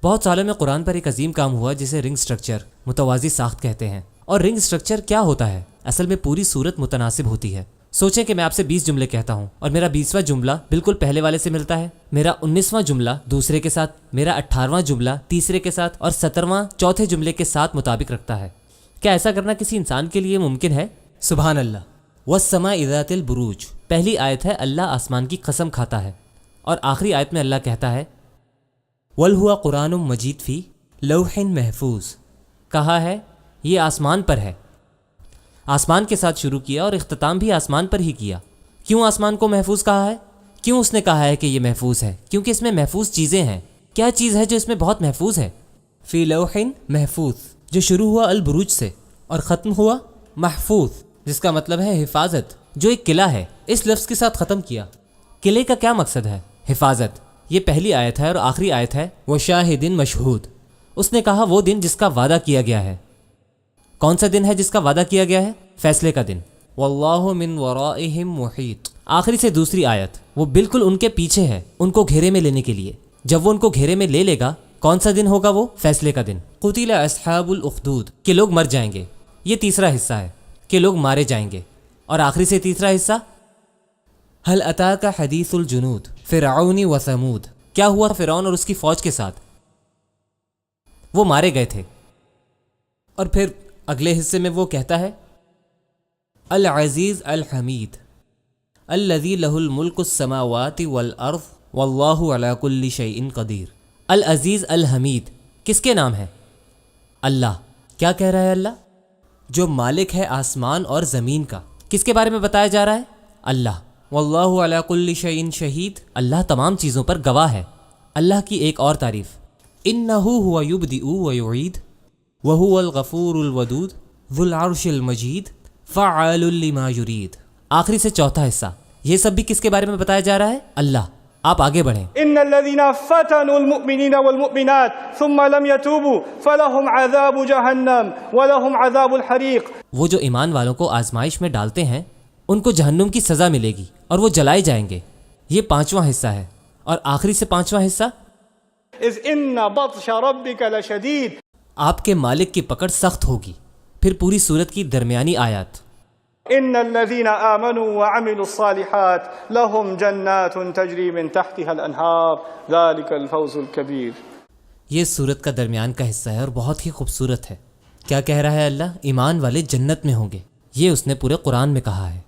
بہت سالوں میں قرآن پر ایک عظیم کام ہوا جسے رنگ سٹرکچر متوازی ساخت کہتے ہیں۔ اور رنگ سٹرکچر کیا ہوتا ہے؟ اصل میں پوری صورت متناسب ہوتی ہے۔ سوچیں کہ میں آپ سے 20 جملے کہتا ہوں اور میرا 20واں جملہ بالکل پہلے والے سے ملتا ہے، میرا 19واں جملہ دوسرے کے ساتھ، میرا 18واں جملہ تیسرے کے ساتھ اور 17واں چوتھے جملے کے ساتھ مطابق رکھتا ہے۔ کیا ایسا کرنا کسی انسان کے لیے ممکن ہے؟ سبحان اللہ۔ والسماء ذات البروج، پہلی آیت ہے اللہ آسمان کی قسم کھاتا ہے، اور آخری آیت میں اللہ کہتا ہے وَلْهُوَ قُرْآنٌ مَجِيدٌ فِي لَوْحٍ مَحْفُوظ، کہا ہے یہ آسمان پر ہے۔ آسمان کے ساتھ شروع کیا اور اختتام بھی آسمان پر ہی کیا۔ کیوں آسمان کو محفوظ کہا ہے؟ کیوں اس نے کہا ہے کہ یہ محفوظ ہے؟ کیونکہ اس میں محفوظ چیزیں ہیں۔ کیا چیز ہے جو اس میں بہت محفوظ ہے؟ فی لوح محفوظ، جو شروع ہوا البروج سے اور ختم ہوا محفوظ، جس کا مطلب ہے حفاظت، جو ایک قلعہ ہے۔ اس لفظ کے ساتھ ختم کیا۔ قلعے کا کیا مقصد ہے؟ حفاظت۔ یہ پہلی آیت ہے اور آخری آیت ہے وشاہد مشہود۔ اس نے کہا وہ دن جس کا وعدہ کیا گیا ہے۔ کون سا دن ہے جس کا وعدہ کیا گیا ہے؟ فیصلے کا دن۔ واللہ من ورائہم محیط، آخری سے دوسری آیت، وہ بالکل ان کے پیچھے ہے، ان کو گھیرے میں لینے کے لیے۔ جب وہ ان کو گھیرے میں لے لے گا، کون سا دن ہوگا وہ؟ فیصلے کا دن۔ قتل اصحاب الاخدود، کہ لوگ مر جائیں گے۔ یہ تیسرا حصہ ہے کہ لوگ مارے جائیں گے، اور آخری سے تیسرا حصہ هل اتاک حدیث الجنود فرعون و ثمود، کیا ہوا فرعون اور اس کی فوج کے ساتھ؟ وہ مارے گئے تھے۔ اور پھر اگلے حصے میں وہ کہتا ہے العزیز الحمید الذی لہ الملک السماوات والارض واللہ علی کل شیء قدیر۔ العزیز الحمید کس کے نام ہے؟ اللہ۔ کیا کہہ رہا ہے اللہ؟ جو مالک ہے آسمان اور زمین کا۔ کس کے بارے میں بتایا جا رہا ہے؟ اللہ۔ واللہ علی کل شیء شہید، اللہ تمام چیزوں پر گواہ ہے۔ اللہ کی ایک اور تعریف انہ هو یبدئ ویعید وهو الغفور الودود ذو العرش المجید فعال لما یرید۔ آخری سے چوتھا حصہ، یہ سب بھی کس کے بارے میں بتایا جا رہا ہے؟ اللہ۔ آپ آگے بڑھیں۔ ان الذين فتنوا المؤمنين والمؤمنات ثم لم يتوبوا فلهم عذاب جهنم ولهم عذاب الحريق۔ وہ جو ایمان والوں کو آزمائش میں ڈالتے ہیں ان کو جہنم کی سزا ملے گی اور وہ جلائے جائیں گے۔ یہ 5واں حصہ ہے، اور آخری سے 5واں حصہ اذ ان بطش ربك لشدید، آپ کے مالک کی پکڑ سخت ہوگی۔ پھر پوری سورت کی درمیانی آیات ان الذين آمنوا وعملوا الصالحات لهم جنات تجري من تحتها الانهار ذلك الفوز الكبير۔ یہ سورت کا درمیان کا حصہ ہے اور بہت ہی خوبصورت ہے۔ کیا کہہ رہا ہے اللہ؟ ایمان والے جنت میں ہوں گے، یہ اس نے پورے قرآن میں کہا ہے۔